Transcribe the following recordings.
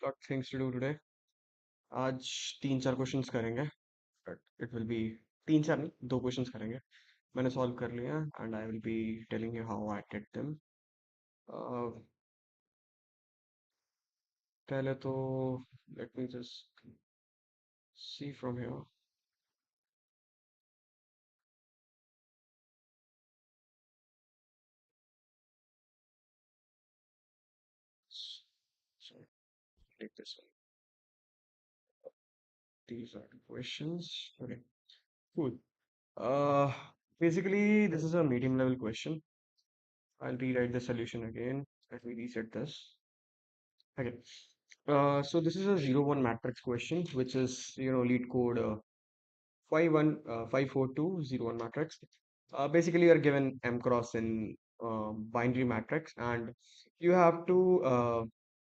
got things to do today. आज तीन चार क्वेश्चंस करेंगे बट इट विल बी तीन चार नहीं दो क्वेश्चंस करेंगे. मैंने सॉल्व कर लिया and I will be telling you how I did them. पहले तो late me just see from here. So take this one. These are the questions. Okay, cool. Uh, Basically this is a medium level question. I'll rewrite the solution again. Let me reset this. Okay. So this is a 0 1 matrix question, which is lead code 54201 matrix. Basically, you are given m cross in binary matrix, and you have to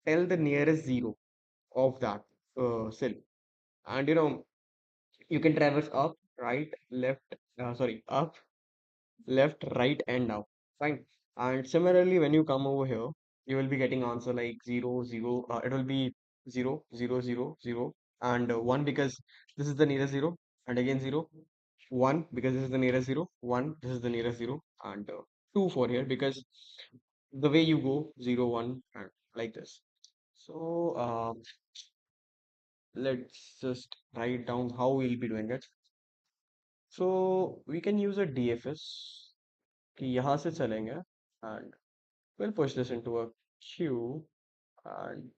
tell the nearest zero of that cell. And you can traverse up, right, left, sorry, up, left, right, and down. Fine. And similarly, when you come over here, you will be getting answer like 0, 0. It will be 0, 0, 0, 0, and 1 because this is the nearest 0, and again 0, 1 because this is the nearest 0, 1, this is the nearest 0, and 2 for here because the way you go 0, 1, and like this. So let's just write down how we'll be doing it. So we can use a DFS कि यहाँ से चलेंगे and we'll push this into a queue and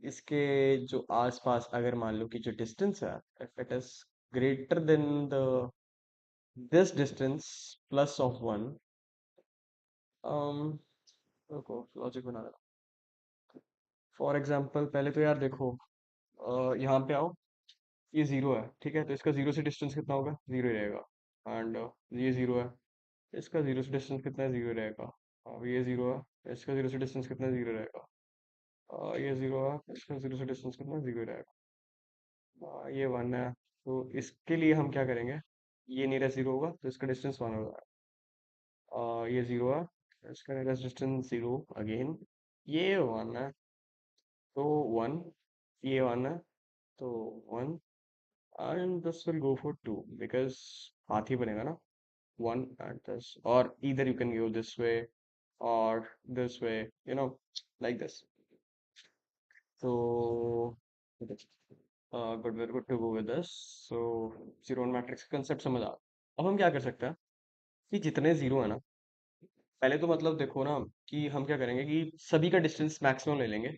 इसके जो आसपास अगर मान लो कि जो डिस्टेंस है if it is greater than the this distance plus of 1. um रुको लॉजिक बना देना. फॉर एग्जांपल पहले तो यार देखो यहाँ पे आओ. ये जीरो है, ठीक है, तो इसका जीरो से डिस्टेंस कितना होगा, जीरो ही रहेगा. एंड ये जीरो है, इसका जीरो से डिस्टेंस कितना है, जीरो रहेगा. अब ये जीरो है, इसका जीरो से डिस्टेंस कितना है, जीरो रहेगा. ये जीरो है, इसका जीरो से डिस्टेंस कितना है, जीरो रहेगा. ये वन है, तो इसके लिए हम क्या करेंगे, ये नियरेस्ट जीरो होगा तो इसका डिस्टेंस वन होगा. ये जीरो है, इसका नियरेस्ट डिस्टेंस जीरो अगेन. ये वन है तो वन, ये वन है तो one. And this will go for two because हाथ ही बनेगा ना, one and this, or either you can go this way or this way, like this. So good, we're good to go with this. So zero one matrix concept समझ आ. अब हम क्या कर सकते हैं कि जितने जीरो है ना, पहले तो मतलब देखो ना कि हम क्या करेंगे कि सभी का डिस्टेंस मैक्सिमम ले लेंगे,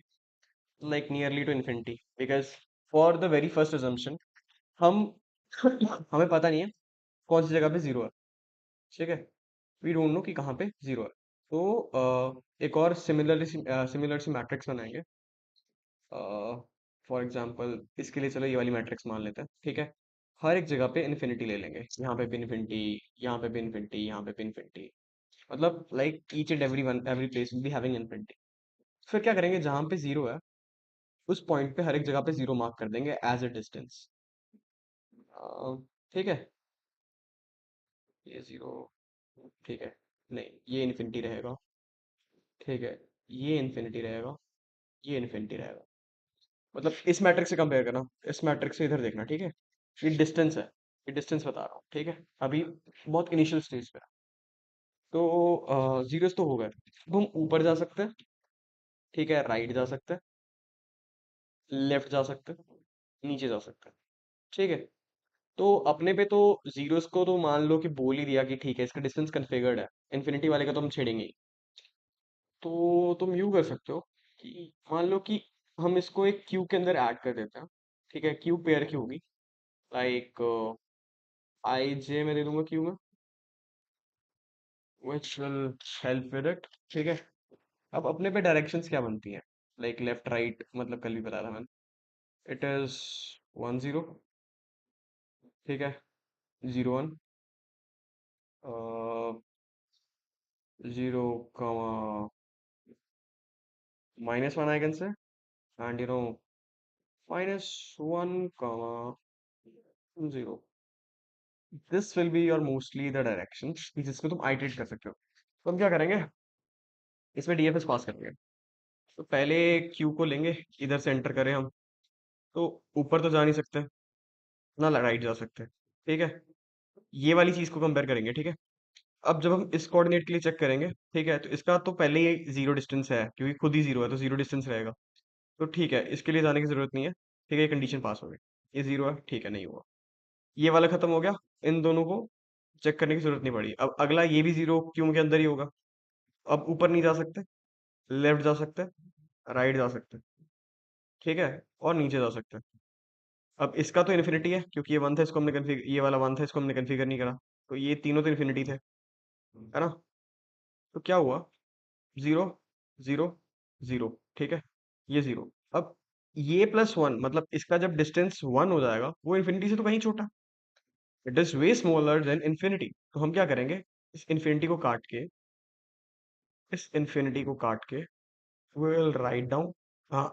like nearly to infinity, because for the very first assumption हम हमें पता नहीं है कौन सी जगह पे जीरो है, ठीक है, वी डोंट नो कि कहाँ पे जीरो है. तो एक और सिमिलर सी मैट्रिक्स बनाएंगे. फॉर एग्जांपल इसके लिए चलो ये वाली मैट्रिक्स मान लेते हैं, ठीक है. हर एक जगह पे इन्फिनिटी ले लेंगे, यहाँ पे भी इन्फिनिटी, यहाँ पे भी इन्फिनिटी, यहाँ पे भी इन्फिनिटी, मतलब like each and every place will be having infinity. फिर क्या करेंगे, जहाँ पे जीरो है उस पॉइंट पे हर एक जगह पे जीरो मार्क कर देंगे एज अ डिस्टेंस. ठीक है, ये जीरो, ठीक है, नहीं ये इन्फिनिटी रहेगा, ठीक है, ये इन्फिनिटी रहेगा, ये इन्फिनिटी रहेगा. मतलब इस मैट्रिक्स से कंपेयर करना, इस मैट्रिक्स से इधर देखना, ठीक है. ये डिस्टेंस है, ये डिस्टेंस बता रहा हूँ, ठीक है, अभी बहुत इनिशियल स्टेज पे है. तो जीरोस तो हो गए. अब हम ऊपर जा सकते हैं, ठीक है, राइट जा सकते हैं, लेफ्ट जा सकते हैं, नीचे जा सकते हैं, ठीक है. तो अपने पे तो जीरोस को तो मान लो कि बोल ही दिया कि ठीक है इसका डिस्टेंस कन्फिगर्ड है, इन्फिनिटी वाले का तो हम छेड़ेंगे ही. तो तुम यूं कर सकते हो कि मान लो कि हम इसको एक क्यू के अंदर ऐड कर देते हैं, ठीक है, क्यू पेयर की होगी, लाइक आई जे में दे दूंगा क्यू में, which will help with it, ठीक है. अब अपने पे डायरेक्शंस क्या बनती हैं, लाइक लेफ्ट राइट, मतलब कल भी बताया था मैंने. इट इज 1 0, ठीक है, 0 1, 0 -1 I can say, and -1 0. This will be your mostly the direction जिसको तुम आइटरेट कर सकते हो. तो हम क्या करेंगे, इसमें डीएफएस पास करेंगे. तो पहले क्यू को लेंगे, इधर से एंटर करें हम, तो ऊपर तो जा नहीं सकते, ना राइट जा सकते, ठीक है। ये वाली चीज को कंपेयर करेंगे, ठीक है। अब जब हम इस कोऑर्डिनेट के लिए चेक करेंगे, ठीक है, तो इसका तो पहले ही जीरो डिस्टेंस है, क्योंकि खुद ही जीरो है तो जीरो डिस्टेंस रहेगा। तो ठीक है, इसके लिए जाने की जरूरत नहीं है, ठीक है, ये कंडीशन पास हो गई। ये जीरो है, ठीक है, नहीं हुआ। ये वाला खत्म हो गया। इन दोनों को चेक करने की जरूरत नहीं पड़ी। अब अगला ये भी जीरो क्यों के अंदर ही होगा। अब ऊपर नहीं जा सकते, लेफ्ट जा सकते, राइट जा सकते, ठीक है, और नीचे जा सकते। अब इसका तो इन्फिनिटी है, क्योंकि ये वन था, इसको हमने कन्फिगर, ये वाला वन था, इसको हमने कन्फिगर नहीं करा। तो ये तीनों तो इन्फिनिटी थे, है ना। तो क्या हुआ, जीरो, जीरो, जीरो, ठीक है, ये जीरो। अब ये प्लस वन, मतलब इसका जब डिस्टेंस वन हो जाएगा, वो इन्फिनिटी से तो कहीं छोटा, it is way smaller than infinity. तो हम क्या करेंगे, इस इन्फिनिटी को काट के, इस इन्फिनिटी को काट के विल राइट डाउन, हाँ,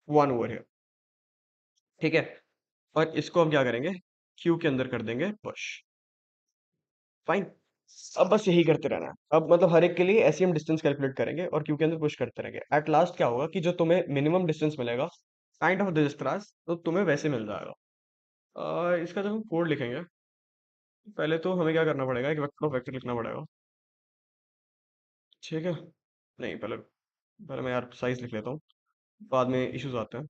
वन ओवर है, ठीक है। और इसको हम क्या करेंगे, क्यू के अंदर कर देंगे पुश, फाइन। अब बस यही करते रहना है। अब मतलब हर एक के लिए ऐसे ही हम डिस्टेंस कैलकुलेट करेंगे और क्यू के अंदर पुश करते रहेंगे। एट लास्ट क्या होगा कि जो तुम्हें मिनिमम डिस्टेंस मिलेगा, काइंड ऑफ दिस त्रास, तो तुम्हें वैसे मिल जाएगा। इसका जब हम कोड लिखेंगे, पहले तो हमें क्या करना पड़ेगा, एक वेक्टर ऑफ वेक्टर लिखना पड़ेगा, ठीक है। नहीं, पहले पहले मैं यार साइज लिख लेता हूँ, बाद में इश्यूज आते हैं।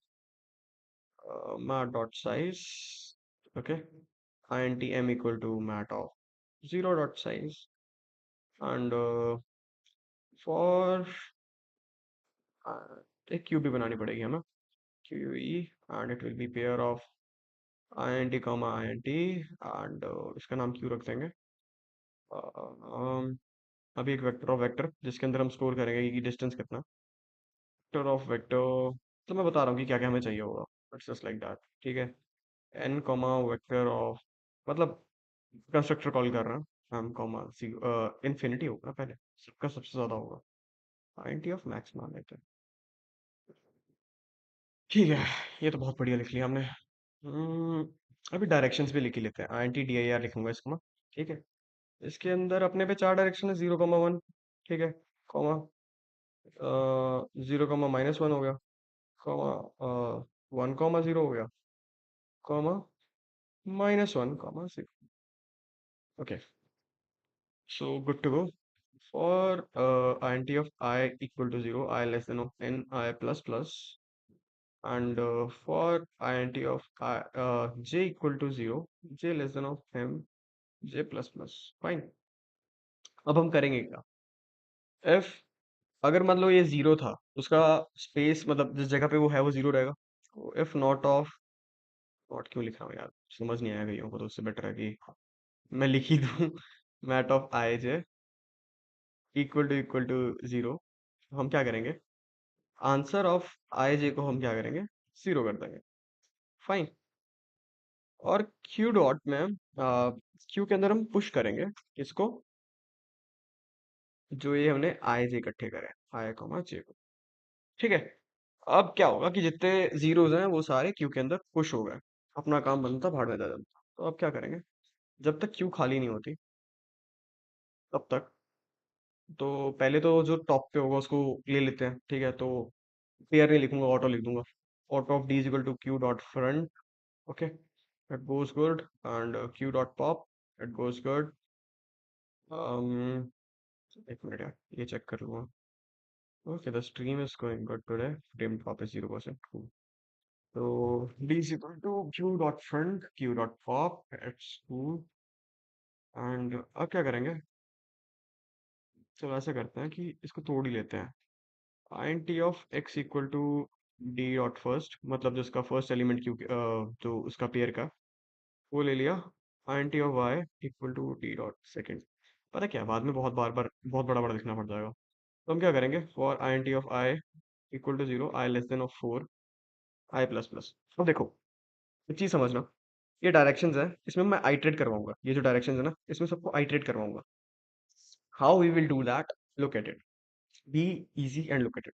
Math dot size, okay, int m equal to mat of 0 dot size, and for एक क्यू भी बनानी पड़ेगी हमें, Q E, and it will be pair of int comma int, and इसका नाम क्यू रख देंगे। अभी एक वेक्टर ऑफ वेक्टर जिसके अंदर हम स्टोर करेंगे कि डिस्टेंस कितना, वेक्टर ऑफ वेक्टर। तो मैं बता रहा हूँ कि क्या क्या हमें चाहिए होगा, इट्स जस्ट लाइक दैट, ठीक है। एन कॉमा वेक्टर ऑफ, मतलब कंस्ट्रक्टर कॉल कर रहे हैं हम, कॉमा इन्फिनिटी होगा पहले, सबका सबसे ज्यादा होगा, int ऑफ मैक्स मान लेते हैं, ठीक है। ये तो बहुत बढ़िया लिख लिया हमने। अभी डायरेक्शंस भी लिख ही लेते हैं, INT dir लिखूंगा इसको मैं, ठीक है। इसके अंदर अपने पे चार डायरेक्शन है, जीरो कॉमा वन, ठीक है, comma zero comma minus one हो गया, कॉमा वन कॉमा जीरो हो गया, comma minus one comma zero, okay. So good to go. For int of I equal to 0, I less than of n I plus plus, and for int of j equal to 0, j less than of m j plus plus, fine. अब हम करेंगे क्या, if अगर मान लो ये zero था, उसका space मतलब जिस जगह पे वो है वो जीरो रहेगा। तो इफ नॉट ऑफ, नॉट क्यों लिखा हूँ यार, समझ नहीं आया कईयों को, तो उससे बेटर है कि मैं लिख ही दूँ, mat of i j equal to zero. हम क्या करेंगे, आंसर ऑफ आई जे को हम क्या करेंगे, जीरो कर देंगे, फाइन। और क्यू डॉट में क्यू के अंदर हम पुश करेंगे इसको, जो ये हमने आई जे इकट्ठे करे, आई कॉमा जे को, ठीक है। अब क्या होगा कि जितने जीरोज हैं वो सारे क्यू के अंदर पुश हो गए, अपना काम बनता, भाड़ में जा जाता। तो अब क्या करेंगे, जब तक क्यू खाली नहीं होती तब तक, तो पहले तो जो टॉप पे होगा उसको ले लेते हैं, ठीक है। तो पेयर नहीं लिखूंगा, ऑटो लिख दूंगा, auto of d is equal to q dot front, okay, it goes good, and q dot pop, it goes good. एक मिनट यार, ये चेक कर लूंगा। Okay, the stream is going good today, frame drop is 0%, तो d is equal to q dot front, q dot pop, it's cool। And अब क्या करेंगे, चलो ऐसा करते हैं कि इसको तोड़ ही लेते हैं। int of x equal to d dot first, मतलब जिसका फर्स्ट एलिमेंट क्यू, जो उसका पेयर का, वो ले लिया। int of y equal to d dot second. पता क्या, बाद में बहुत बार बार बहुत बड़ा बड़ा लिखना पड़ जाएगा। तो हम क्या करेंगे, for int of i equal to zero, I less than of four, i plus plus. अब देखो, एक चीज समझना, ये डायरेक्शंस है, इसमें मैं आइट्रेट करवाऊंगा, ये जो डायरेक्शंस है ना, इसमें सबको आइट्रेट करवाऊंगा। How we will do that, look at it, be easy and look at it.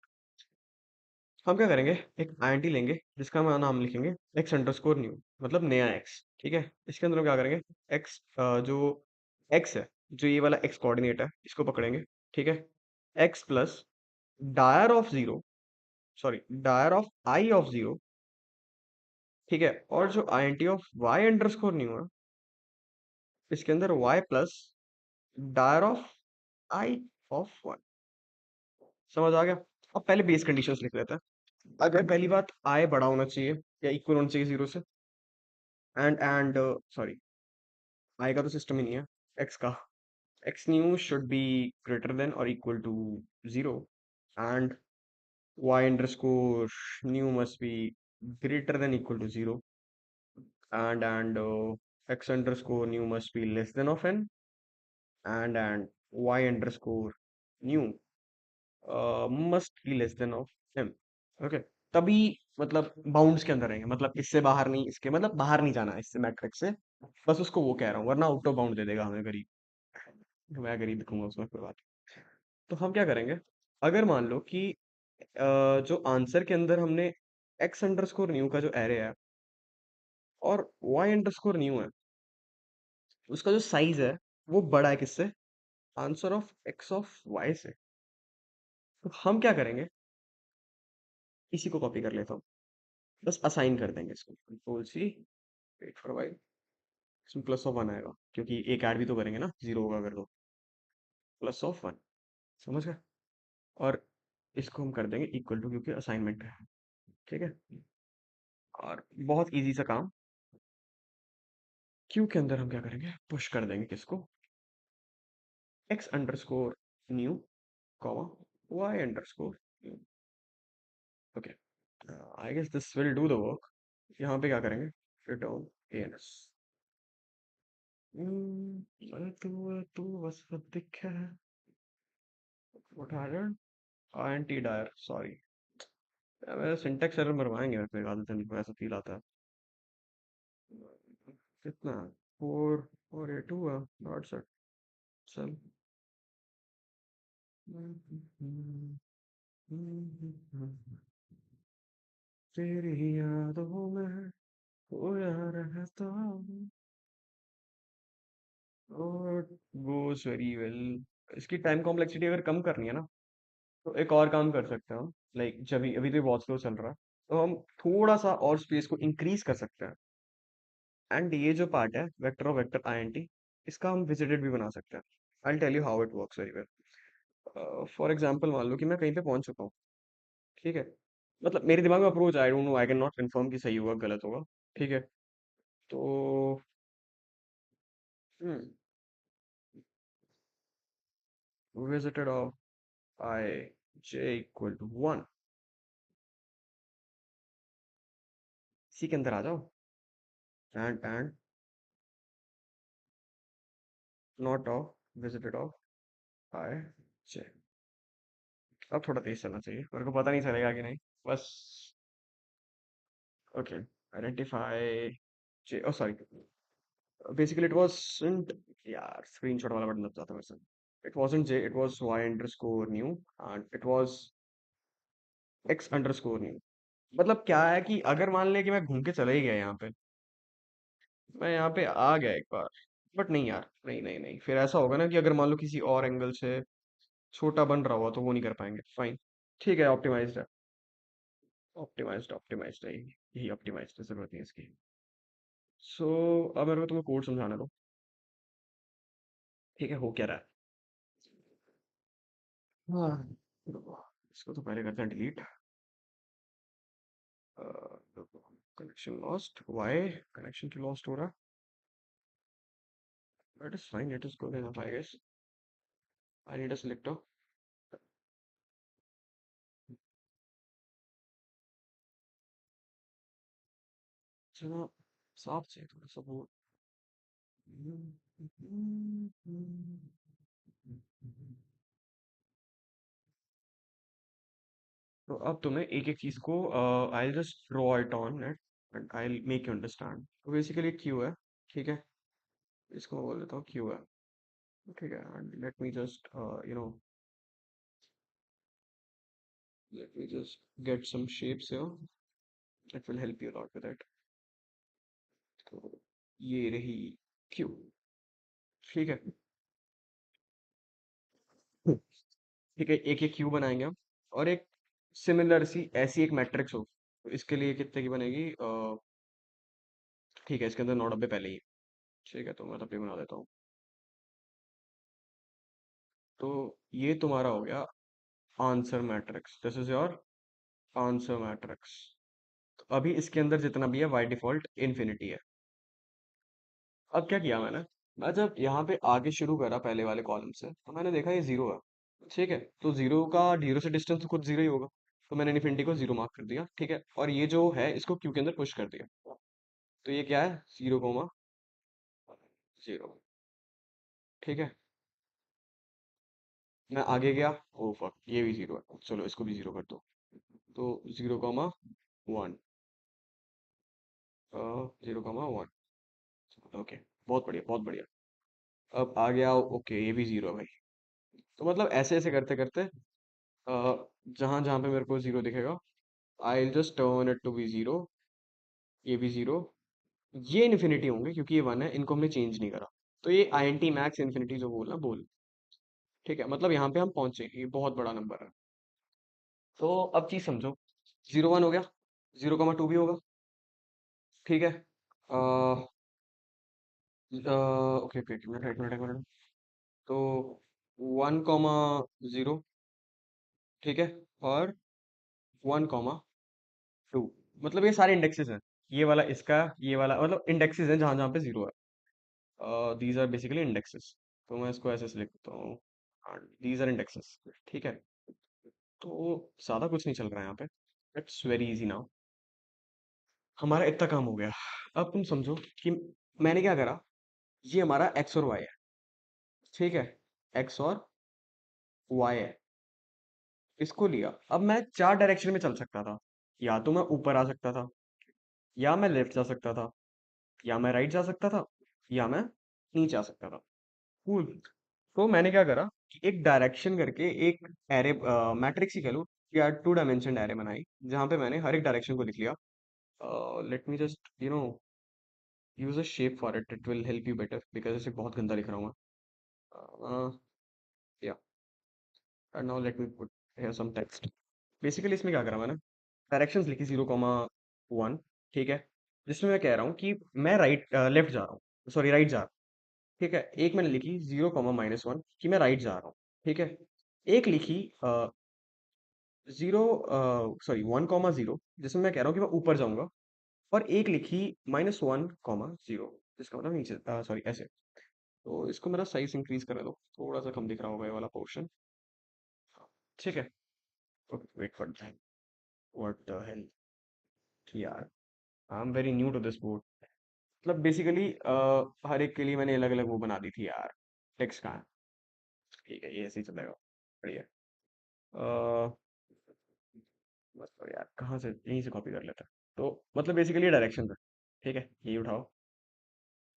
हम क्या करेंगे, एक आईएनटी लेंगे जिसका हम नाम लिखेंगे एक्स अंडरस्कोर न्यू, मतलब नया एक्स, ठीक है। इसके अंदर हम क्या करेंगे, एक्स, जो एक्स है, जो ये वाला एक्स कोऑर्डिनेट है, इसको पकड़ेंगे, ठीक है। X plus dir of zero, sorry, dir of i of zero, ठीक है। और जो i N T of y underscore new है, इसके अंदर y plus dir of i of one. समझ आ गया? अब पहले बेस कंडीशंस लिख लेते हैं। अगर पहली बात आई बड़ा होना चाहिए या इक्वल होना चाहिए जीरो से, एंड सॉरी, आई का तो सिस्टम ही नहीं है, एक्स का। X new should be greater than और equal to zero, and y underscore new must be greater than equal to 0, and x underscore new must be less than of n, and y underscore new must be less than of m। Okay, तभी मतलब bounds के अंदर रहेंगे, मतलब इससे बाहर नहीं, इसके मतलब बाहर नहीं जाना है इससे मैट्रिक्स से। बस उसको वो कह रहा हूँ, वरना आउट ऑफ बाउंड दे देगा हमें गरीब। मैं गरीब दिखूंगा उसमें, कोई बात नहीं। तो हम क्या करेंगे, अगर मान लो कि जो आंसर के अंदर हमने एक्स अंडरस्कोर न्यू का जो एरे है और वाई अंडरस्कोर न्यू है, उसका जो साइज है वो बड़ा है किससे, answer of x of y से। तो हम क्या करेंगे, इसी को कॉपी कर लेता हूँ, बस असाइन कर देंगे इसको, control c, wait for y, इसमें प्लस ऑफ वन आएगा क्योंकि एक ऐड भी तो करेंगे ना, जीरो होगा अगर, तो प्लस ऑफ वन। समझ गए? और इसको हम कर देंगे इक्वल टू, क्योंकि असाइनमेंट है, ठीक है। और बहुत इजी सा काम, क्यू के अंदर हम क्या करेंगे, पुश कर देंगे किसको, x underscore new comma y underscore new. Okay, I guess this will do the work. यहाँ पे क्या करेंगे, रिटर्न एएनएस। तू बस दिखे है, उठा आईएनटी डायर, सॉरी। मेरा सिंटेक्स एरर मरवाएंगे मेरे पे आधे दिन को, ऐसा फील आता है। कितना, फोर फोर ए टू है, नॉट सर, चल। तेरी यादों में खोया रहता हूँ, और गोस वेरी वेल। इसकी टाइम कॉम्प्लेक्सिटी अगर कम करनी है ना, तो एक और काम कर सकते हैं हम, लाइक जब अभी तो बहुत स्लो चल रहा है, तो हम थोड़ा सा और स्पेस को इंक्रीज कर सकते हैं। एंड ये जो पार्ट है वेक्टर ऑफ वेक्टर आईएनटी, इसका हम विजिटेड भी बना सकते हैं। I tell you how it works very well. For example मान लो कि मैं कहीं पे पहुंच चुका हूँ, ठीक है। मतलब मेरे दिमाग में approach, I don't know, I can not confirm कि सही होगा गलत होगा, ठीक है। तो visited of i j equal to one, इसी के अंदर आ जाओ, and not of visited of i j. अब थोड़ा तेज चलना चाहिए, मेरे को पता नहीं चलेगा कि नहीं, बस। Okay, identify j, oh sorry, basically it wasn't, यार स्क्रीनशॉट वाला बटन दब जाता है मेरे से। It wasn't j, it was y underscore new, and it was x underscore new. मतलब क्या है कि अगर मान ले कि मैं घूम के चला ही गया यहाँ पे, मैं यहाँ पे आ गया एक बार, बट नहीं यार, नहीं नहीं नहीं, फिर ऐसा होगा ना कि अगर मान लो किसी और एंगल से छोटा बन रहा हुआ तो वो नहीं कर पाएंगे, फाइन। ठीक है, ऑप्टिमाइज्ड है, ऑप्टिमाइज्ड है, यही ऑप्टिमाइज्ड है, जरूरत नहीं है इसकी। सो अब मेरे को तुम्हें कोड समझाना दो, ठीक है, हो क्या रहा है। हाँ, रुको, इसको तो पहले करते हैं delete. Connection lost, why connection क्यों लॉस्ट हो रहा है, it is fine, it is good enough I guess. I need a selector. चलो, साफ से थोड़ा सा वो। तो अब तुम्हें एक एक चीज को, I just draw it on it and I make you understand. तो बेसिकली क्यू है, ठीक है, इसको मैं बोल देता हूँ क्यू है, ठीक है। And let me just you know, let me just get some shapes here, that will help you a lot with it। तो ये रही क्यू, ठीक है। ठीक है, एक एक क्यू बनाएंगे हम, और एक सिमिलर सी ऐसी एक मैट्रिक्स हो, तो इसके लिए कितने की बनेगी? ठीक है, इसके अंदर 9 डब्बे पहले ही हैं। ठीक है, तो मैं तब भी बना देता हूँ। तो ये तुम्हारा हो गया answer matrix, this is your answer matrix. तो अभी इसके अंदर जितना भी है बाय डिफॉल्ट इन्फिनिटी है। अब क्या किया मैंने, मैं जब यहाँ पे आगे शुरू करा पहले वाले कॉलम से, तो मैंने देखा ये जीरो है। ठीक है, तो जीरो का जीरो से डिस्टेंस तो खुद जीरो ही होगा, तो मैंने इन्फिनिटी को जीरो मार्क कर दिया। ठीक है, और ये जो है इसको क्यू के अंदर पुश कर दिया। तो ये क्या है? 0,0। ठीक है, मैं आगे गया, ओ फक, ये भी जीरो है, चलो इसको भी जीरो कर दो। तो 0,1, 0,1। ओके, बहुत बढ़िया बहुत बढ़िया। अब आ गया, ओके ये भी जीरो है भाई। तो मतलब ऐसे ऐसे करते करते जहां जहां पे मेरे को जीरो दिखेगा, I will just turn it to be zero. ये भी जीरो, ये इन्फिनिटी होंगे क्योंकि ये वन है, इनको हमने चेंज नहीं करा। तो ये i N t max infinity जो बोलना बोल। ठीक है, मतलब यहाँ पे हम पहुंचे, ये बहुत बड़ा नंबर है। तो अब चीज समझो, 0,1 हो गया, 0,2 भी होगा। ठीक है, ओके ओके, एक मिनट एक मिनट एक मिनट। तो 1,0, ठीक है, और 1,2, मतलब ये सारे इंडेक्सेस हैं। ये वाला इसका, ये वाला मतलब इंडेक्सेस हैं जहां जहां पे जीरो है। These are basically indexes. तो मैं इसको ऐसे से लिख देता हूँ, दीज आर इंडेक्सेस। ठीक है, तो ज्यादा कुछ नहीं चल रहा है यहाँ पे, इट्स वेरी इजी नाउ। हमारा इतना काम हो गया। अब तुम समझो कि मैंने क्या करा, ये हमारा एक्स और वाई है। ठीक है, एक्स और वाई है, इसको लिया। अब मैं चार डायरेक्शन में चल सकता था, या तो मैं ऊपर आ सकता था, या मैं लेफ्ट जा सकता था, या मैं राइट जा सकता था, या मैं नीचे आ सकता था। कूल। तो मैंने क्या करा कि एक डायरेक्शन करके एक एरे, मैट्रिक्स ही कह लो, या टू डायमेंशन एरे बनाई, जहां पे मैंने हर एक डायरेक्शन को लिख लिया। Let me just use a shape for it, it will help you better, because इसे बहुत गंदा लिख रहा हूँ मैं। या now let me put here some text. Basically इसमें क्या करा मैंने, डायरेक्शंस लिखी 0,1। ठीक है, जिसमें मैं कह रहा हूँ कि मैं लेफ्ट जा रहा हूँ, सॉरी राइट जा रहा हूँ। ठीक है, एक मैंने लिखी 0,-1 कि मैं राइट जा रहा हूँ। ठीक है, एक लिखी 1,0 जिसमें मैं कह रहा हूँ कि मैं ऊपर जाऊंगा, और एक लिखी -1,0 जिसका मतलब नीचे, सॉरी ऐसे। तो इसको मेरा साइज इंक्रीज कर दो, थोड़ा सा कम दिख रहा होगा ये वाला पोर्शन। ठीक है, wait for that, what the hell यार, I am very new to this board. मतलब बेसिकली हर एक के लिए मैंने अलग अलग वो बना दी थी यार, टेक्स्ट का। ठीक है, ये ऐसे ही चलेगा, बढ़िया। अ, मतलब यार कहाँ से, यहीं से कॉपी कर लेते हैं। तो मतलब बेसिकली डायरेक्शन है। ठीक है, ये उठाओ,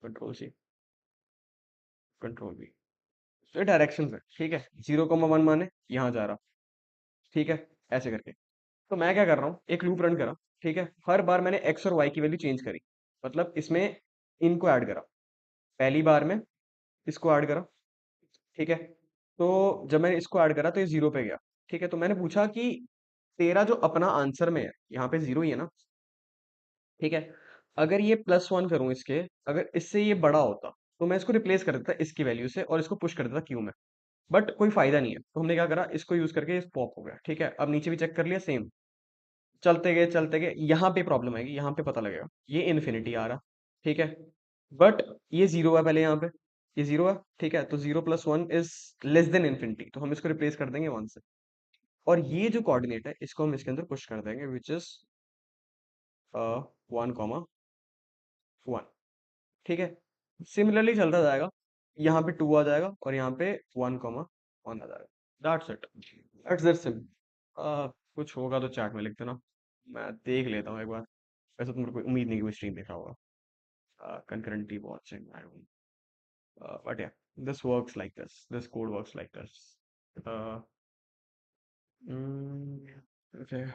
कंट्रोल सी, कंट्रोल वी। तो ये डायरेक्शन है। ठीक है, 0,1 माने यहाँ जा रहा। ठीक है, ऐसे करके। तो मैं क्या कर रहा हूँ, एक लूप रन करा। ठीक है, हर बार मैंने एक्स और वाई की वैल्यू चेंज करी, मतलब इसमें इनको ऐड करा। पहली बार में इसको ऐड करा। ठीक है, तो जब मैंने इसको ऐड करा तो ये जीरो पे गया। ठीक है, तो मैंने पूछा कि तेरा जो अपना आंसर में है, यहाँ पे जीरो ही है ना। ठीक है, अगर ये +1 करूं इसके, अगर इससे ये बड़ा होता, तो मैं इसको रिप्लेस कर देता इसकी वैल्यू से, और इसको पुश कर देता क्यू में। बट कोई फायदा नहीं है, तो हमने क्या करा, इसको यूज करके पॉप हो गया। ठीक है, अब नीचे भी चेक कर लिया, सेम। चलते गए, यहाँ पे प्रॉब्लम आएगी, यहाँ पे पता लगेगा ये इन्फिनिटी आ रहा। ठीक है, बट ये जीरो है पहले यहाँ पे, ये जीरो है। ठीक है, तो 0+1 इज लेस देन इन्फिनिटी, तो हम इसको रिप्लेस कर देंगे 1 से। और ये जो कोऑर्डिनेट है इसको हम इसके अंदर पुश कर देंगे, विच इज 1,1। ठीक है, सिमिलरली चलता जाएगा, यहाँ पे 2 आ जाएगा, और यहाँ पे 1,1 आ जाएगा। That's it, that's that simple. कुछ होगा तो चैट में लिख देना, मैं देख लेता हूँ एक बार। वैसे तो मेरे को उम्मीद नहीं कि वो स्ट्रीम देख रहा होगा, concurrently watching, I don't, but yeah, this works like this code works like this. uh, okay,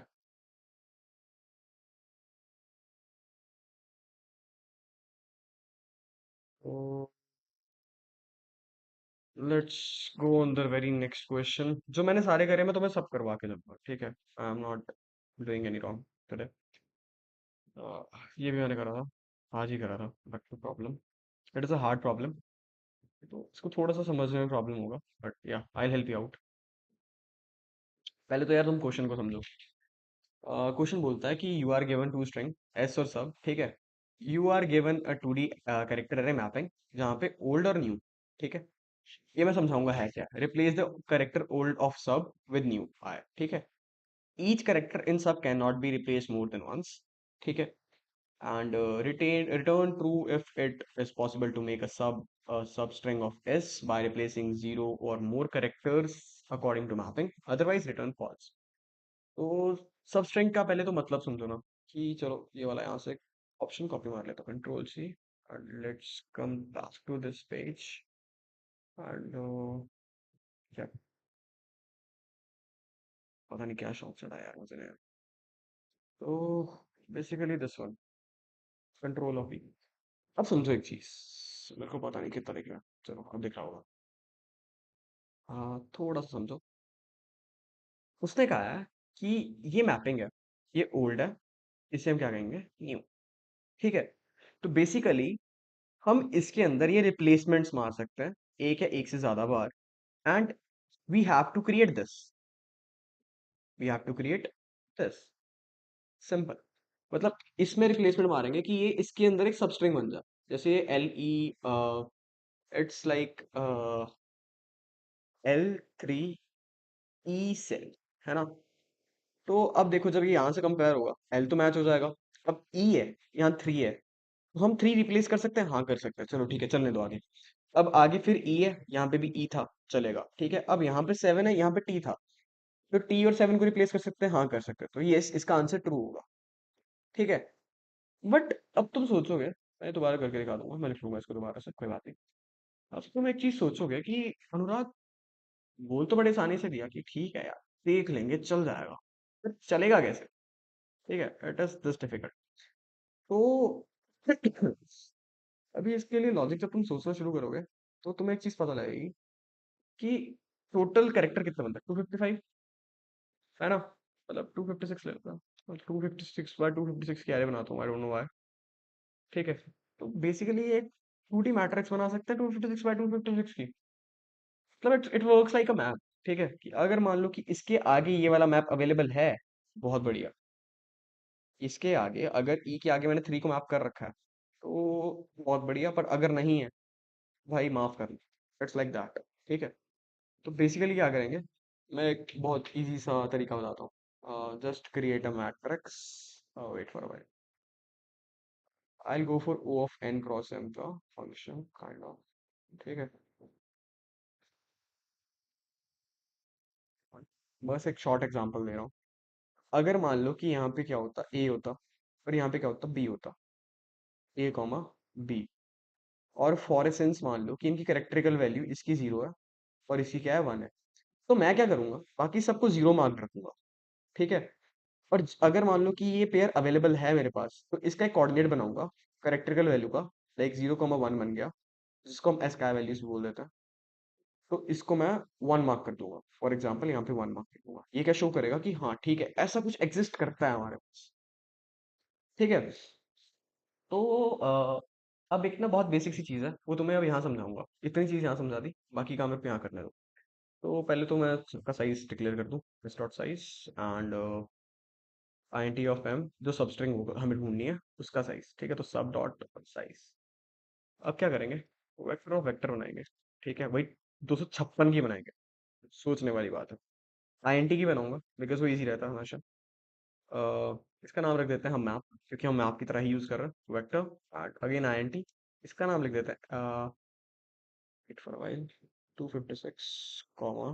तो let's go on the very next question. जो मैंने सारे करे मैं तुम्हें सब करवा के दूंगा, ठीक है? I am not doing any wrong today. ये भी मैंने करा था, आज ही करा था, but no problem. It is a hard problem, तो इसको थोड़ा सा समझने में प्रॉब्लम होगा, बट या आई हेल्प यू आउट। पहले तो यार तुम क्वेश्चन को समझो। क्वेश्चन बोलता है कि you are given two string s और सब, ठीक है? You are given a 2D character array mapping, जहाँ पे ओल्ड और न्यू, ठीक है? ये मैं समझाऊंगा है क्या। Replace the character old of sub with new i, ठीक है? Each character in sub can not be replace more than once, ठीक है? And return true if it is possible to make a substring of s by replacing zero or more characters according to mapping, otherwise return false। तो substring का पहले तो मतलब समझो ना, कि चलो ये वाला यहाँ से ऑप्शन कॉपी मार लेता हूँ, control c, and let's come back to this page. And क्या, पता नहीं क्या शौक चढ़ा यार मुझे यार। तो basically this one, control of b. अब समझो एक चीज, मेरे को पता नहीं कितना दिख रहा है, चलो अब दिख रहा होगा। हाँ थोड़ा सा समझो। उसने कहा है कि ये मैपिंग है, ये ओल्ड है, इसे हम क्या कहेंगे, न्यू, ठीक है? तो बेसिकली हम इसके अंदर ये रिप्लेसमेंट्स मार सकते हैं, एक या एक से ज्यादा बार। And we have to create this, we have to create this, simple. मतलब इसमें रिप्लेसमेंट मारेंगे कि ये इसके अंदर एक सबस्ट्रिंग बन जाए, जैसे l e, it's like L3 E cell, है ना? तो अब देखो जब ये यहाँ से कंपेयर होगा, एल तो मैच हो जाएगा। अब ई है, यहाँ थ्री है, तो हम थ्री रिप्लेस कर सकते हैं, हाँ कर सकते हैं, चलो ठीक है, चलने दो आगे। अब आगे फिर ई है, यहाँ पे भी ई था, चलेगा, ठीक है? अब यहाँ पे सेवन है, यहाँ पे टी था, तो टी और सेवन को रिप्लेस कर सकते हैं, हाँ कर सकते हैं, तो ये इसका आंसर ट्रू होगा, ठीक है? बट अब तुम सोचोगे, मैं दोबारा करके दिखा दूंगा, मैं लिख लूंगा इसको दोबारा से, कोई बात नहीं। अब तुम एक चीज सोचोगे कि अनुराग, बोल तो बड़े आसानी से दिया कि ठीक है यार, देख लेंगे चल जाएगा, but चलेगा कैसे? ठीक है, इट इज दिस डिफिकल्ट। तो अभी इसके लिए लॉजिक जब तुम सोचना शुरू करोगे, तो तुम्हें एक चीज पता लगेगी कि टोटल कैरेक्टर कितने बनते हैं, 255, है ना? मतलब 256 ले लेता हूँ, 256 बाय 256 की एरे बनाता हूँ, आई डोंट नो व्हाई, ठीक है? तो बेसिकली एक 2D मैट्रिक्स बना सकते हैं 256 बाय 256 की। मतलब it works like a map, ठीक है? कि अगर मान लो कि इसके आगे ये वाला मैप अवेलेबल है, बहुत बढ़िया। इसके आगे अगर ई के आगे मैंने थ्री को मैप कर रखा है, तो बहुत बढ़िया, पर अगर नहीं है, भाई माफ करना, इट्स लाइक दैट, ठीक है? तो बेसिकली क्या करेंगे, मैं एक बहुत इजी सा तरीका बताता हूँ। Just create a matrix, wait for a, I'll go for O of n cross m का फंक्शन काइंड ऑफ, ठीक है? बस एक शॉर्ट एग्जांपल दे रहा हूँ। अगर मान लो कि यहाँ पे क्या होता, A होता, और यहाँ पे क्या होता, B होता, A कॉमा B। और फॉर एसेंस मान लो कि इनकी कैरेक्टरिकल वैल्यू, इसकी जीरो है और इसकी क्या है, वन है। तो मैं क्या करूंगा, बाकी सबको जीरो मार्क रखूंगा, ठीक है? और अगर मान लो कि ये पेयर अवेलेबल है मेरे पास, तो इसका एक कोऑर्डिनेट बनाऊंगा कैरेक्टरिकल वैल्यू का, लाइक 0,1 बन गया, जिसको हम स्काई वैल्यूज बोल देते हैं। तो इसको मैं वन मार्क कर दूंगा, फॉर एग्जाम्पल यहाँ पे वन मार्क कर दूंगा। ये क्या शो करेगा कि हाँ ठीक है, ऐसा कुछ एग्जिस्ट करता है हमारे पास, ठीक है? तो अब एक ना बहुत बेसिक सी चीज़ है, वो तुम्हें अब यहाँ समझाऊंगा। इतनी चीज़ यहाँ समझा दी, बाकी काम मेरे को यहाँ करने दो। तो पहले तो मैं सबका साइज डिक्लेयर कर दूँ, s dot size, and int of m, जो सबस्ट्रिंग होगा हमें ढूंढनी है, उसका साइज, ठीक है? तो सब डॉट साइज। अब क्या करेंगे, वेक्टर ऑफ वेक्टर बनाएंगे, ठीक है? वही 256 की बनाएंगे, सोचने वाली बात है। आईएनटी की बनाऊंगा बिकॉज वो इजी रहता है हमेशा। इसका नाम रख देते हैं हम मैप, क्योंकि हम मैप की तरह ही यूज कर रहे हैं वेक्टर। अगेन आईएनटी, इसका नाम लिख देते हैं, wait for while, 256 comma,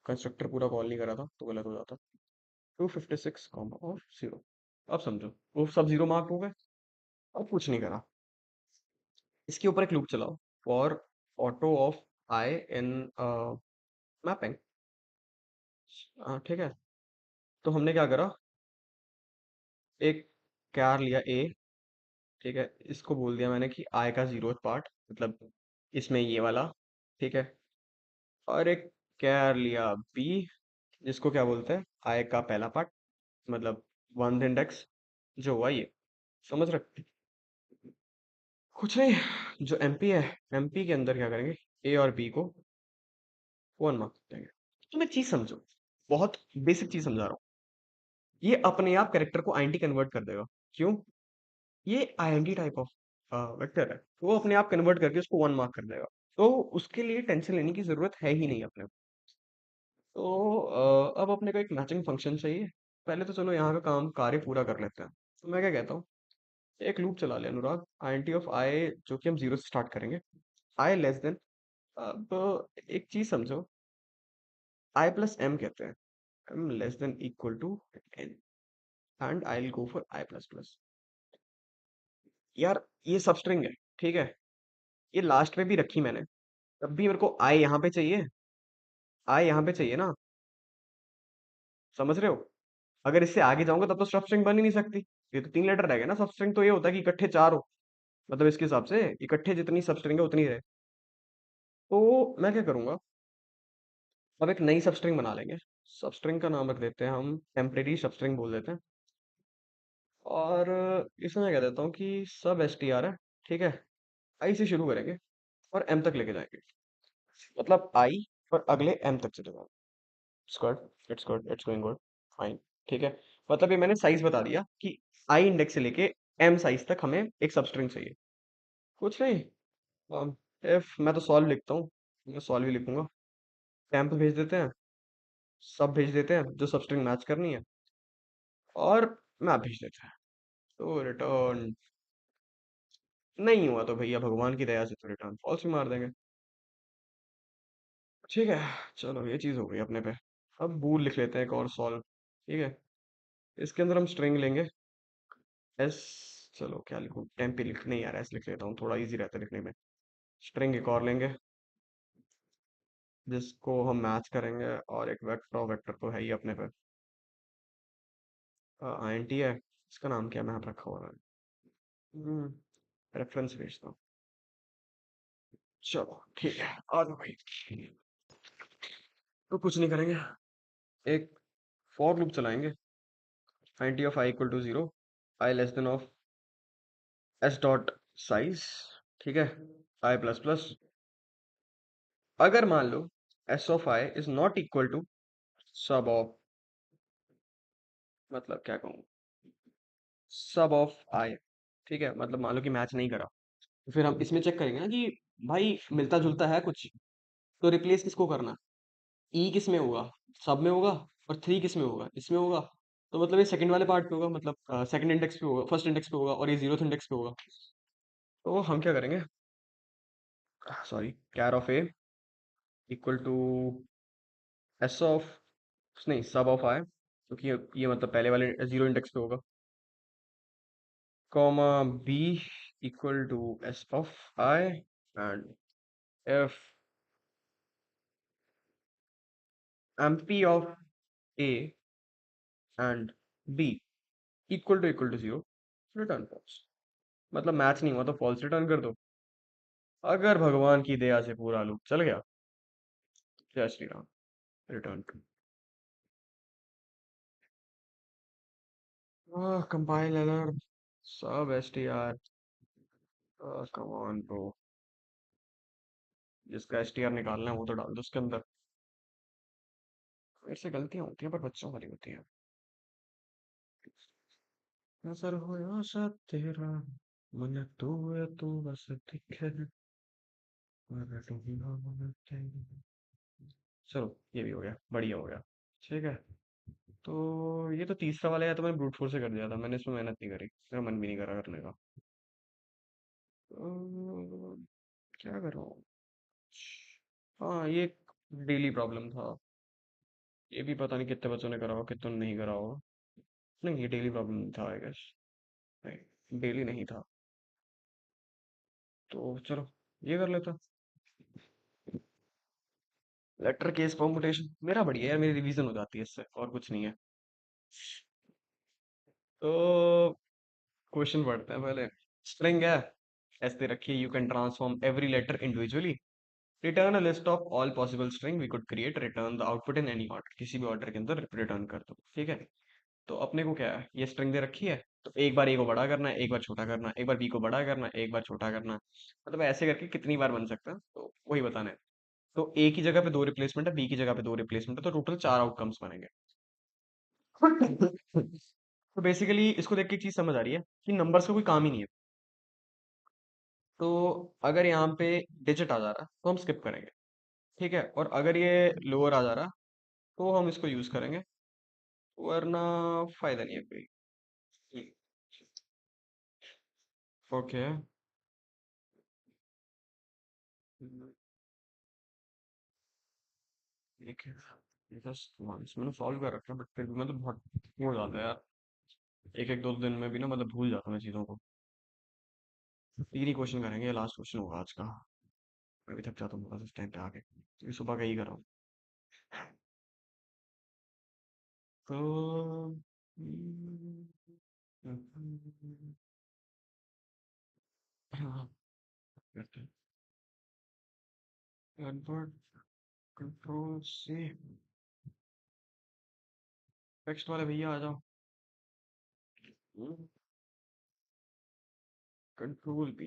constructor पूरा कॉल नहीं करा था तो गलत हो जाता, 256 कॉमा और जीरो। अब समझो, वो सब जीरो मार्क हो गए, अब कुछ नहीं करा, इसके ऊपर एक लूप चलाओ, for auto of I in mapping, ठीक है? तो हमने क्या करा, एक क्यार लिया ए, ठीक है? इसको बोल दिया मैंने कि आई का जीरो पार्ट, मतलब इसमें ये वाला, ठीक है? और एक कैर लिया बी, जिसको क्या बोलते हैं, आई का पहला पार्ट, मतलब वन इंडेक्स जो हुआ ये, समझ रहे? कुछ नहीं, जो एमपी है, एमपी के अंदर क्या करेंगे, ए और बी को वन मार्क देंगे। तुम एक चीज समझो, बहुत बेसिक चीज समझा रहा हूँ, ये अपने आप कैरेक्टर को आईएनटी कन्वर्ट कर देगा। क्यों? ये आईएनटी टाइप ऑफ वेक्टर है, वो अपने आप कन्वर्ट करके उसको वन मार्क कर देगा। तो उसके लिए टेंशन लेने की जरूरत है ही नहीं अपने को। तो अब अपने को एक मैचिंग फंक्शन चाहिए। पहले तो चलो यहाँ का काम कार्य पूरा कर लेते हैं। तो मैं क्या कहता हूँ, एक लूप चला ले अनुराग, आईएनटी ऑफ आई, जो कि हम जीरो से स्टार्ट करेंगे, आई लेस देन, अब एक चीज समझो, आई प्लस एम कहते हैं, m less than equal to n, and I will go for i plus plus. यार ये सब स्ट्रिंग है, ठीक है, ये लास्ट में भी रखी मैंने, तब भी मेरे को आई यहाँ पे चाहिए, आई यहाँ पे चाहिए ना, समझ रहे हो? अगर इससे आगे जाऊंगा तब तो सब स्ट्रिंग बन ही नहीं सकती, ये तो तीन लेटर रह गए ना। सब स्ट्रिंग तो ये होता है कि इकट्ठे चार हो, मतलब इसके हिसाब से इकट्ठे जितनी सब स्ट्रिंग है उतनी रहे। तो मैं क्या करूंगा, अब एक नई सब स्ट्रिंग बना लेंगे, सब स्ट्रिंग का नाम रख देते हैं हम, टेम्परेरी सब स्ट्रिंग बोल देते हैं। और इसमें मैं कह देता हूँ कि सब एस टी आर है, ठीक है, आई से शुरू करेंगे और एम तक लेके जाएंगे, मतलब आई और अगले एम तक चले जाओ। It's good, it's good, it's going good, fine, ठीक है। मतलब ये मैंने साइज बता दिया कि आई इंडेक्स से लेके एम साइज तक हमें एक सब स्ट्रिंग चाहिए। कुछ नहीं, इफ मैं तो सॉल्व लिखता हूँ, मैं सॉल्व ही लिखूंगा। टेम्प भेज देते हैं, सब भेज देते हैं जो सब स्ट्रिंग मैच करनी है, और मैप भेज देते हैं। तो रिटर्न नहीं हुआ तो भैया भगवान की दया से तो रिटर्न फॉल्स ही मार देंगे। ठीक है, चलो ये चीज़ हो गई अपने पे। अब बूल लिख लेते हैं एक और सॉल्व, ठीक है। इसके अंदर हम स्ट्रिंग लेंगे एस, चलो क्या लिखूँ, टेम्पी लिख, नहीं यार एस लिख लेता हूँ, थोड़ा इजी रहता है लिखने में। स्ट्रिंग एक और लेंगे जिसको हम मैच करेंगे, और एक वेक्टर, वेक्टर तो है ही अपने पे, आई एन टी है, इसका नाम क्या मैं यहाँ पे रखा हुआ है, रेफरेंस भेजता हूँ। चलो ठीक है, आ जाओ भाई। तो कुछ नहीं करेंगे, एक फॉर लूप चलाएंगे, I T of I equal to zero, I less than of S dot size, ठीक है, आई प्लस प्लस। अगर मान लो S of I is not equal to sub of, मतलब क्या कहूँ, सब ऑफ आई, ठीक है, मतलब मान लो कि मैच नहीं करा, तो फिर हम इसमें चेक करेंगे ना कि भाई मिलता जुलता है कुछ, तो रिप्लेस किसको करना, ई किस में होगा, सब में होगा, और थ्री किस में होगा, इसमें होगा। तो मतलब ये सेकंड वाले पार्ट पे होगा, मतलब सेकंड इंडेक्स पे होगा, फर्स्ट इंडेक्स पे होगा, और ये जीरोथ इंडेक्स पे होगा। तो हम क्या करेंगे, sorry, char of a equal to s of, नहीं सब ऑफ आई, क्योंकि ये मतलब पहले वाले जीरो इंडेक्स पे होगा, comma b equal to s of i, and f m p of a and b equal to zero, return false. मतलब match नहीं हुआ तो फॉल्स रिटर्न कर दो। अगर भगवान की दया से पूरा लूप चल गया, जय Shri Ram, return two, compile error, sub S T R, come on bro, जिसका एस टी आर निकालना है वो तो डाल दो उसके अंदर। मेरे से गलतियां होती हैं पर बच्चों वाली होती हैं। नजर हो सा तेरा, मन तू है तू बस दिखे, मैं डूबना मन तेरी। चलो ये भी हो गया, बढ़िया हो गया, ठीक है। तो ये तो तीसरा वाला है, तो मैंने ब्रूट फोर्स से कर दिया था, मैंने इसमें मेहनत नहीं करी, मेरा मन भी नहीं करा करने का। तो क्या करूँ, हाँ ये डेली प्रॉब्लम था, ये भी पता नहीं कितने बच्चों ने करा होगा कितनों ने नहीं करा होगा। नहीं ये डेली प्रॉब्लम था आई गेस, नहीं डेली नहीं था। तो चलो ये कर लेता, लेटर केस परमुटेशन मेरा बढ़िया है यार, मेरी रिवीजन हो जाती है इससे, और कुछ नहीं है। तो क्वेश्चन पढ़ते हैं पहले। स्ट्रिंग है, ऐसे रखिए, you can transform every letter individually, return a list of all possible string we could create, return the output in any order, किसी भी ऑर्डर के अंदर रिटर्न कर दो, ठीक है। तो अपने को क्या है, ये स्ट्रिंग दे रखी है, तो एक बार ए को बड़ा करना है, एक बार छोटा करना है, एक बार बी को बड़ा करना है, एक बार छोटा करना है, मतलब ऐसे करके कितनी बार बन सकता है, तो वही बताना है। तो ए की जगह पे दो रिप्लेसमेंट है, बी की जगह पे दो रिप्लेसमेंट है, तो टोटल चार आउटकम्स बनेंगे। तो बेसिकली इसको देख के एक चीज समझ आ रही है कि नंबर्स का कोई काम ही नहीं है। तो अगर यहाँ पे डिजिट आ जा रहा तो हम स्किप करेंगे, ठीक है, और अगर ये लोअर आ जा रहा तो हम इसको यूज करेंगे, वरना फायदा नहीं है कोई। ओके, ठीक है, जस्ट वंस मैंने सॉल्व कर रखा है, बट फिर भी मतलब बहुत हो जाता है यार, एक एक दो दिन में भी ना मतलब भूल जाता हूँ मैं चीज़ों को। तीन ही क्वेश्चन करेंगे, लास्ट क्वेश्चन होगा आज का। मैं भी थक जाता हूँ बस इस टाइम पे आके, क्योंकि सुबह का ही कर रहा हूँ। तो हाँ, करते हैं। कन्वर्ट, कंट्रोल से, टेक्स्ट वाले भैया आ जाओ। कंट्रोल भी,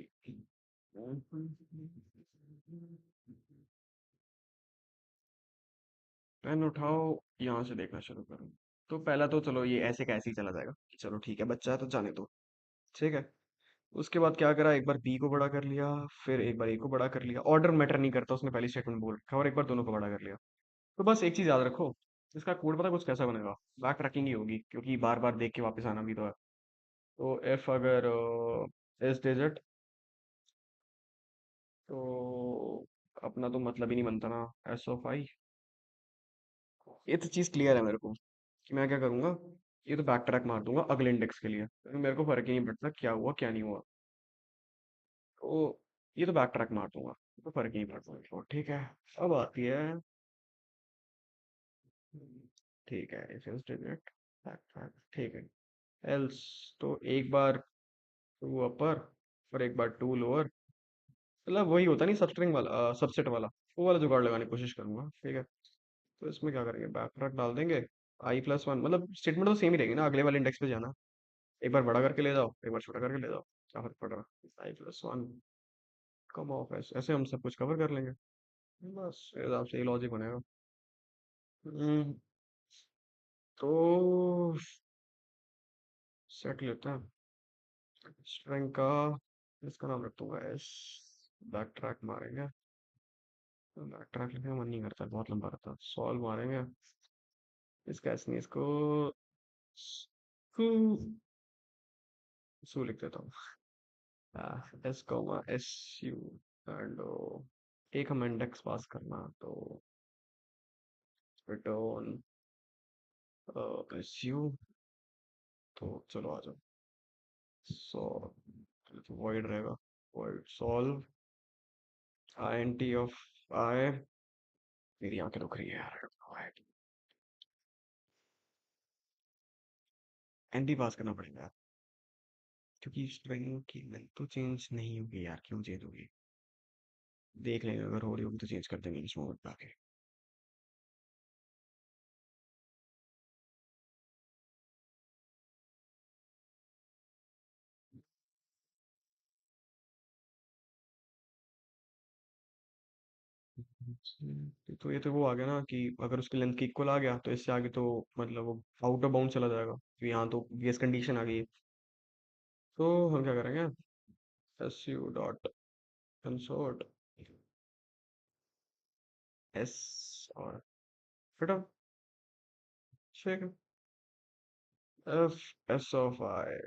पेन उठाओ, यहाँ से देखना शुरू करो। तो पहला तो चलो ये ऐसे कैसे ही चला जाएगा, चलो ठीक है, बच्चा है तो जाने दो, ठीक है। उसके बाद क्या करा, एक बार बी को बड़ा कर लिया, फिर एक बार ए को बड़ा कर लिया, ऑर्डर मैटर नहीं करता, उसने पहली स्टेटमेंट बोल रखा है, और एक बार दोनों को बड़ा कर लिया। तो बस एक चीज याद रखो, इसका कोड पता है कुछ कैसा बनेगा, बैक ट्रैकिंग ही होगी, क्योंकि बार बार देख के वापस आना भी तो है। तो एफ अगर एस डिजिट, तो अपना तो मतलब ही नहीं बनता ना, एस ऑफ आई। ये तो चीज क्लियर है मेरे को कि मैं क्या करूंगा, ये तो बैक ट्रैक मार दूंगा अगले इंडेक्स के लिए, क्योंकि मेरे को फर्क ही नहीं पड़ता क्या हुआ क्या नहीं हुआ। तो ये तो बैक ट्रैक मार दूंगा, तो फर्क ही नहीं पड़ता मेरे को, ठीक है। अब आती है, ठीक है, if else digit back track, ठीक है। एल्स, तो एक बार टू अपर और एक बार टू लोअर, मतलब वही होता नहीं सबस्ट्रिंग वाला, सबसेट वाला, वो वाला जुगाड़ लगाने की कोशिश करूंगा, ठीक है। तो इसमें क्या करेंगे, बैक ट्रैक डाल देंगे, आई प्लस वन, मतलब स्टेटमेंट तो सेम ही रहेगी ना, अगले वाले इंडेक्स पे जाना, एक बार बड़ा करके ले जाओ, एक बार छोटा करके ले जाओ, क्या फर्क पड़ रहा है, I plus one, come of, ऐसे ऐसे हम सब कुछ कवर कर लेंगे, बस इस हिसाब से ही लॉजिक बनेगा। हम्म, तो सेट लेते हैं स्ट्रिंग का, इसका नाम रख दूंगा एस, बैक ट्रैक मारेंगे, बैक ट्रैक लिखने का मन नहीं करता, बहुत लंबा रहता है, सॉल्व मारेंगे, इसका एस नहीं, इसको सू लिख देता हूँ, S comma S U, and एक हम इंडेक्स पास करना, तो रिटर्न एस यू, तो चलो आ जाओ, सो वॉइड रहेगा, void solve I N T of I, मेरी आंखें दुख रही है यार, एन टी पास करना पड़ेगा यार, क्योंकि स्ट्रिंग की लेंथ तो चेंज नहीं होगी यार, क्यों चेंज होगी, देख लेंगे, अगर हो रही होगी तो चेंज कर देंगे इस मोमेंट पे आके। तो ये तो वो आ गया ना कि अगर उसकी लेंथ की इक्वल आ गया तो इससे आगे तो मतलब वो आउट ऑफ बाउंड चला जाएगा, तो यहाँ तो गेस कंडीशन आ गई है। तो हम क्या करेंगे, S U dot consort S, और फिर ठीक है, F S of I,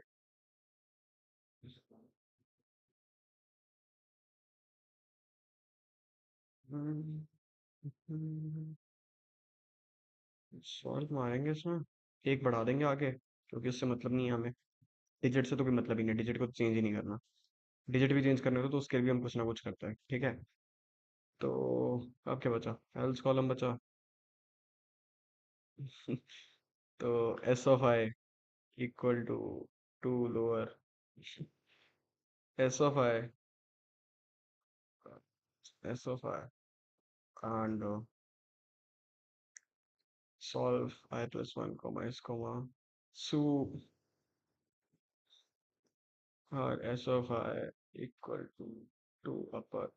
solve मारेंगे इसमें, एक बढ़ा देंगे आगे, क्योंकि इससे मतलब नहीं है हमें, डिजिट से तो कोई मतलब ही नहीं, डिजिट को चेंज ही नहीं करना, डिजिट भी चेंज करने हो तो उसके लिए भी हम कुछ ना कुछ करते हैं, ठीक है। तो अब क्या बचा, एल्स कॉलम बचा। तो s of I equal to to lower, s of i, s of i, and solve I plus 1 comma s comma so s of I equal to 2 अपर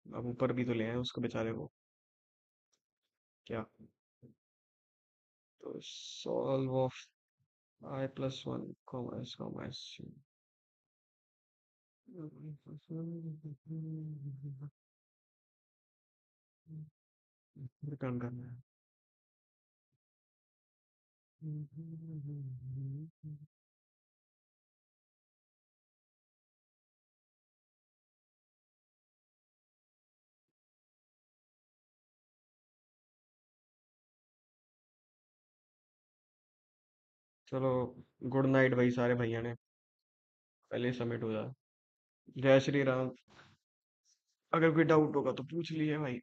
अब ऊपर भी तो ले आए उसको बेचारे को क्या तो solve of I plus 1 comma s comma s return करना है चलो गुड नाइट भाई सारे भैया ने पहले सबमिट हो जाए जय श्री राम अगर कोई डाउट होगा तो पूछ लीजिए भाई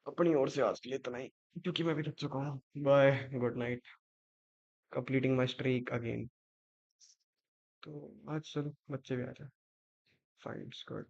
अपनी ओर से आज के लिए इतना ही क्योंकि मैं भी थक चुका हूँ bye good night completing my streak again तो आज चलो बच्चे भी आ जाए फाइन गुड